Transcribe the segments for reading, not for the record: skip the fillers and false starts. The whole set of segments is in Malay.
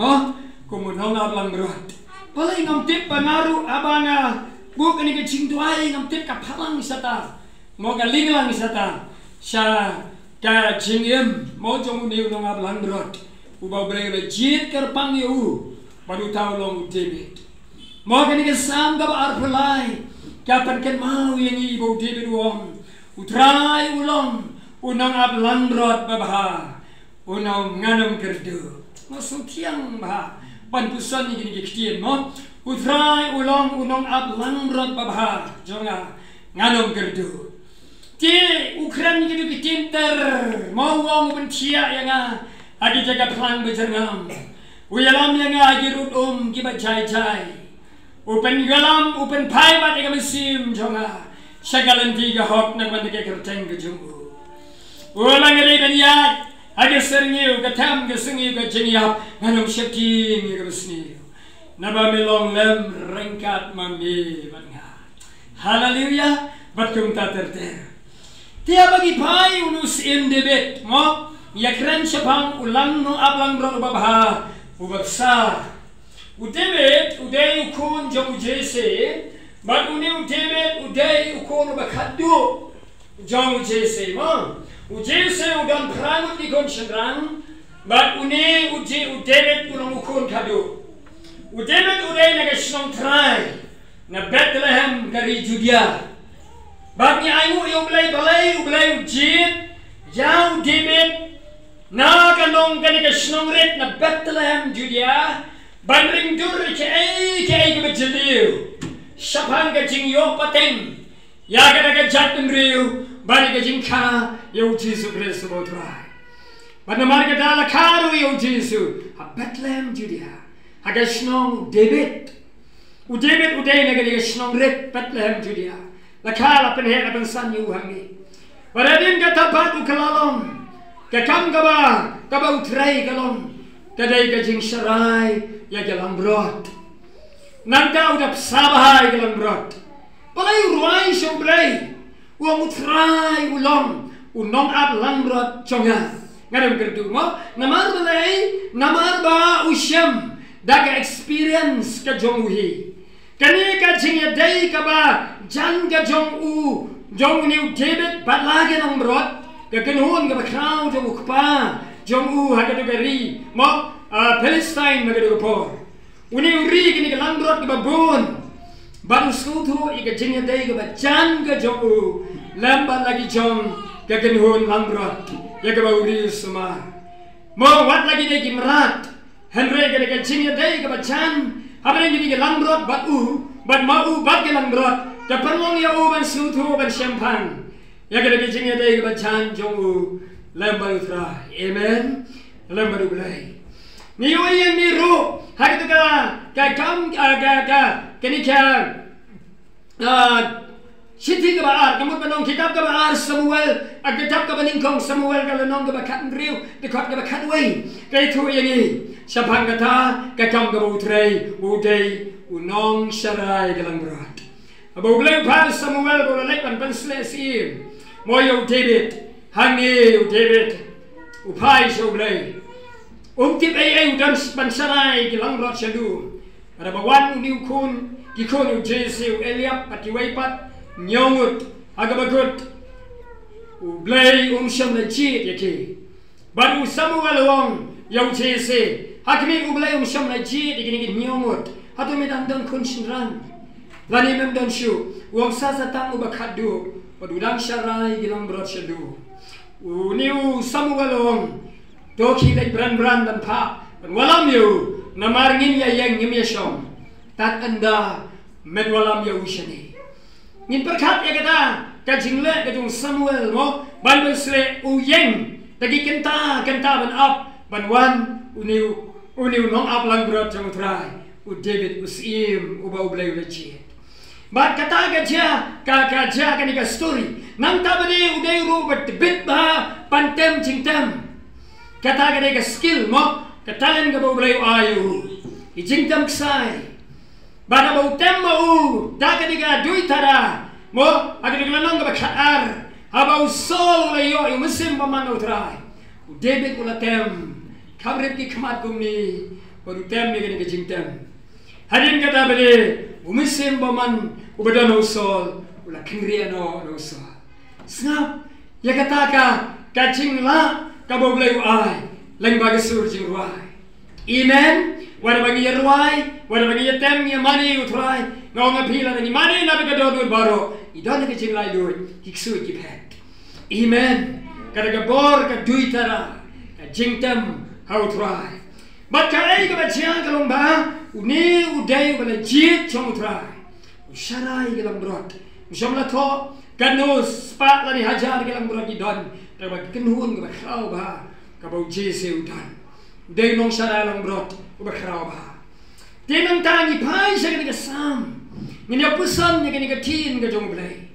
mo kumun nongaplangrot palay ngamtip pangaru abanga bukan ni kecing tuai ngamtip kapalang isata mo galing lang isata sa ka jingem mo jong ni nongaplangrot uba bray legit kerpang yu padu taulong David mo kan ni kesam ka arpelai kapan ken mau yang ibu David wong utrai ulong nongaplangrot babah unong nganong kyrduh masuk tiang bah panpusan ni gini kektian mo utrai ulong nongaplangrot babah jonga nganong kyrduh ti Ukraine ni gini kitinter mau wong bentia yang agi jaga pelang berjengam uyalam yang agi rut kibat jai upen galam upen pai bat ega mesim jonga sagalan tiga hok nang bandike kerteng kejumbu ulang eri banyat agi serngiu katam kesengiu kejeniap nganong syepting ega besniu naba melong lem rengkat mami banga haleluya batung taterter tiap bagi pai unus indebet mo ya keren sepang ulang nongaplangrot babah ubaksa udebet udai ukun jong ujese bat uni udebet udai ukun ubakadu jong ujese mo ujese udan prangut ikon sendrang bat uni udebet ulang ukun kadu udebet udai nagasnong Trai na Bethlehem dari Judea bat ni aingu yo balai ujit jauh David na kanong kanika snongret na Bethlehem Judea bandring dur ke kebejeliu sapang ka jingyo pateng ya kana jatun riu bani ka jingka yo Jesu Kristus Trai pada marga dala karu yo Jesu a Bethlehem Judea aga snong David udai na kanika snongret Bethlehem Judea la kala penhe na san yu hangi baradin ka tapat ukalalong kakam kaba utrai kalong kadai kajing sarai ya jalan brot nangka udah sabahai jalan brot palai ruai sombrai uang utrai ulong nongaplangrot Jong ngadem kyrduh mo namar ba usyam daga experience ka jong uhi kani kajing ya dai kaba jan ka jong ni David batlagi nang brot kekenuhun ke bakrau jong ukpa jong hagadu gari mo Palestine magadu por uni uri kini ke langrot ke babun baru skutu ika jingya dai ke bajan ke jong lambat lagi jong kekenuhun langrot ya ke bauri semua mo wat lagi dai ke merat henry ke jingya dai ke bajan habang gini ke langrot bat mau bat ke langrot ke perlong ya ban skutu ban champagne ya kada bijingnya dai ke bacan jong lambar Trai amen lambar ulai ni yo yang ni ru hak tu ka kam kini ka siti ke baar kamu penong kitab ke baar Samuel kitab ke beningkong Samuel kalau nong ke bakat riu dekat ke bakat wei kai tu yang ni sapang kata ka kam ke Trai udai unong sarai ke langrot abu ulai par Samuel boleh pan penslesi moyo David hangi David upai soblay tip ay udan bansaray gilangrot sadu ada bawan ni ukun gikon Jesu Eliab pati waipat nyongut agabagut ublay syam lajit yake baru Samuel wong yau Jesu hakmi ublay syam lajit igini nyongut hatu medandang kunsinran lani memdan syu wong sasatang ubakadu padudang sarai gilangrot sadu uniu Samuel wong doki lek brand dan pa walam yu namarngin ya yang ngim yashom tat anda med walam ya ushani ngin perkat ya kata kajingle kajung Samuel mo ban sle uyeng tagi kenta ban up ban wan uniu nongaplangrot Jong Trai David usim uba ublay ulechi bat kata kaja kani ka story nang tabani uday ru bit ba pantem cingtam kata kani ka skill mo katalan ka ba ublay ayu ijingtam ksai bana ba utem mo da kani ka duy tara mo agad glanong ka bakar haba usol layo yung musim pamanaw Trai David ulatem Kamrep ki khamat kumni baru tem ni ke jing tem. Hadin kata bele umisim baman ubadan usol ula kingria no usol. Snap ya kata ka jing la ka boglai ai leng bagi sur jing ruai. Amen. Wada bagi ya ruai, wada bagi ya tem ya mani utrai. Ngau ngapila ni mani na ka do baro. Idon ke jing lai do hiksu ki pek. Amen. Kada ka bor ka duitara ka jing tem how try. But kai ka bachiang ka lomba uni udai ka jit chong try. Usharai ka lambrot. Usamla to kanu spa la ni hajar ka lambrot ki don. Ta ba kenhun ka khau ba ka bau jese udan. Dei nong sharai lambrot ka khau ba. Tinang tangi pai sa ka sam. Nginya pusan ni ka tin ka jong blai.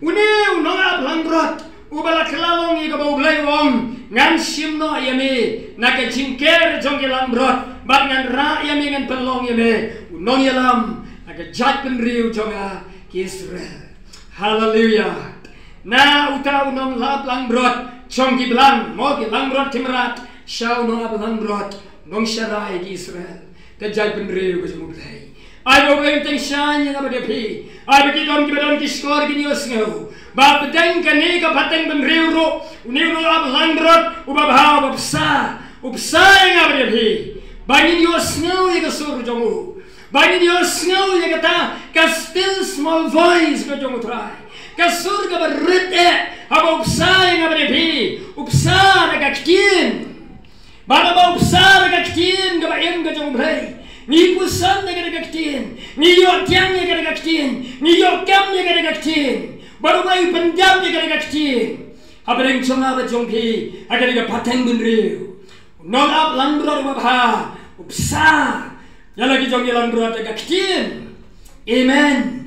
Uni Nongaplangbrot ubala kelalong i kabau blai wong ngan simno yame naka jingker jong lambrot bat ngan ra yame ngan pelong yame unong yalam naka jat penriu jonga Israel. Hallelujah. Na uta unong Nongaplangbrot jong ki blang mo ki lambrot timrat shau Nongaplangbrot nong sharai Israel ka jat penriu ka jong blai. Ai bo blai teng shan yang abade pi ai bagi dom ki badon ki skor ki nios ngau. Ba pedeng kani ka pateng ben riuro uniu Nongaplangbrot ubabha ubsa yang abade pi bagi nios ngau ye ka sur jongu bagi nios ngau ye kata ka still small voice ka jongu trai ka sur ka berit haba ubsa yang abade pi ubsa ka ktin ba ubsa ka ktin ka ba em ka jongu blai. Ni pusan ni kada kaktin, ni yo tiang ni kada kaktin, ni yo kam ni kada kaktin, baru mai pendam ni kada kaktin. Habereng chonga ba jongpi, agar ni pateng benriu. Nongaplangbrot babha, upsa, ya lagi jongi lambrot kaktin. Amen.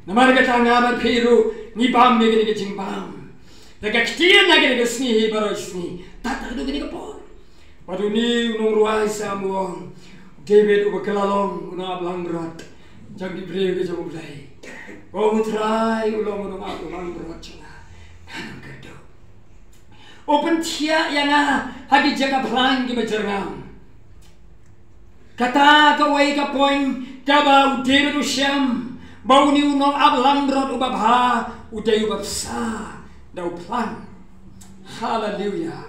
Namar kata ngabar piru, ni bam ni kada jingbam. Kaktin na kada sni baru sni, tak ada kada kapor. Baru ni unong ruai samuang. David ubakelalong Nongaplangbrot jang diberi ke jong blai. Kau Trai U Nongaplangbrot Jong kanang kyrduh. Open tia yang hagi jaga pelang ki bajerngam. Kata kawai ka poin ka bau David usyam bau ni Nongaplangbrot ubabha udai ubabsa dau pelang. Hallelujah.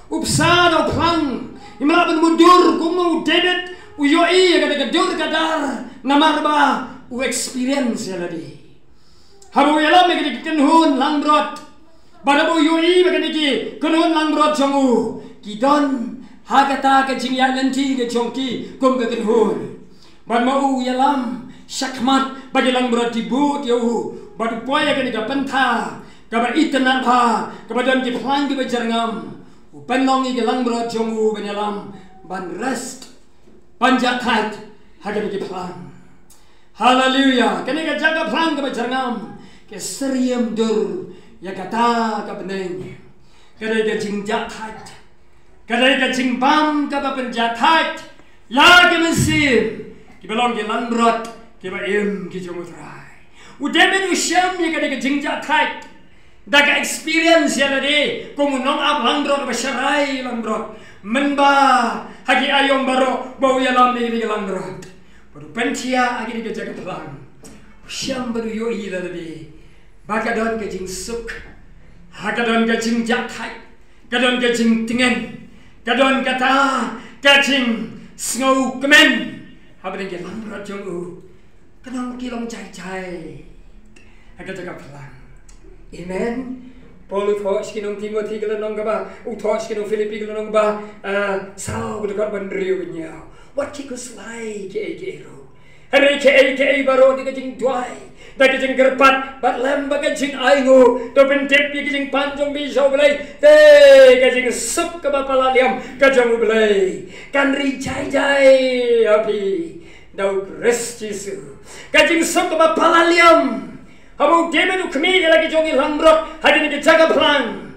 Ubsa dau pelang. Imalaban mundur kumu David uyoi kada gadur kadar namarba u experience yaladi habu yalam me kenhun langbrot badabu uyoi me kenhun langbrot jongu kidon hagata ka jingya nanti ke jongki kum ke kenhun bad mau yalam shakmat bagi langbrot dibut yahu bad poya ka penta ka ba itna pha ka badan ki phlang ki bajarngam u penongi ke langbrot jongu benyalam ban rest panjatat haga ki pelang. Hallelujah. Kini ka jaga pelang ka bajarngam ke seriam dur ya kata ka beneng. Kada ka jingjatat. Kada ka jingbam ka penjatat. La ke mesim ki belong ki lambrot ki ba em ki jongu Trai. Udeme usyam ni kada ka jingjatat. Daga experience ya lade kumu Nongaplangbrot ba syarai lambrot. Menba hagi ayom baro bau yalam ni lambrot baru pentia agi ni jaga pelang syam baru yo ila tadi bakadon ke jing suk hakadon ke jing jatai kadon ke jing tingen kadon kata ke jing sngo kemen habren ke lambrot jongu kanang kilong cai aga jaga pelang. Amen. Paul uthos kinong Timothy kelanong ba uthos kinong Philippi kelanong ba sao dekat bandriu nya what kikus lai ke ero hari ke baro di kajing duai da kajing gerpat bat lem ba kajing aingu to pentep pi kajing panjong bi so belai te kajing sup ke bapala liam kajong belai kan ri jai api dau Kristus kajing sup ke bapala liam. Habu David ukmi lagi jongi lambrot hari ni jaga pelang.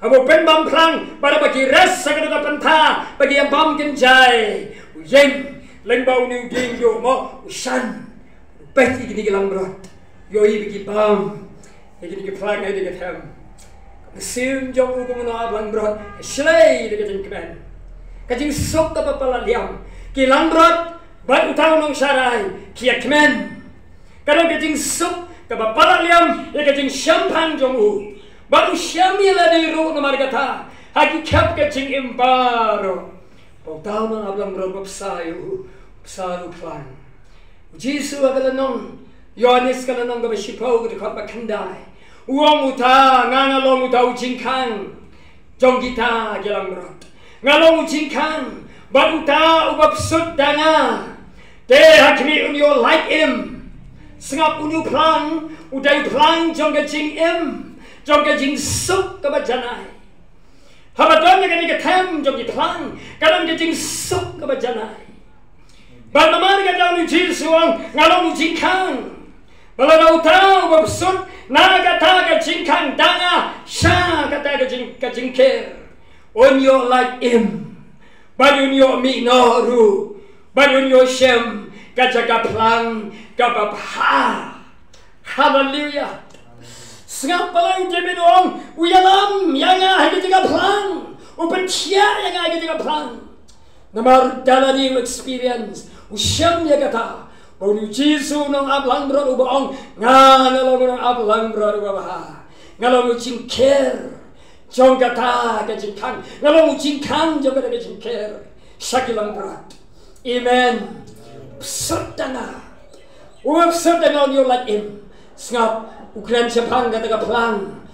Habu penbam pelang pada bagi res sakada penta bagi yang bam kenjai. Uyeng lengbau ni uding yo mo usan. Peti gini lambrot. Yoi bagi bam. Gini pelang ai dekat ham. Mesim jong Nongaplangbrot. Slay dekat jengkemen. kajing sok ka papalaliam kilang brot bat utaw nong saray kia kemen kadang kajing sok ka papalaliam ya kajing syampang jongu baru syamila di ru na margata hagi kap kajing imparo utaw nong ablang brot bapsayu psaru plan Jisu agala nong Yohanes kala nong gaba sipaw gada kwa bakandai uang uta ngangalong uta ujingkang jong kita gilang brot ngalong ujingkang bat uta ubapsud danga de hakmi unyo like him sengap unyo plang udai plang jong gajing jong gajing suk kaba janai habadon gani gatem jong plang kadang gajing suk kaba janai bat namar gadang Jisu ngalong ujingkang Balada utau babsud naga taga jingkang danga sha kata ga jingker on your like him badun yo mi noru badun yo shem gajaga plang gabapha hallelujah sengap palang jebedong uyalam yanga gajaga plang upentia yanga gajaga plang namar dalani experience ushem ya kata Bonu Jisu nong Nongaplangbrot ubong ngalong nong Nongaplangbrot ubah ngalong jingker jong kata kajingkang ngalong jingkang jong kata kajingker sakilang brot amen sedana uap sedana on your like him sengap ukran sepang kata kaplang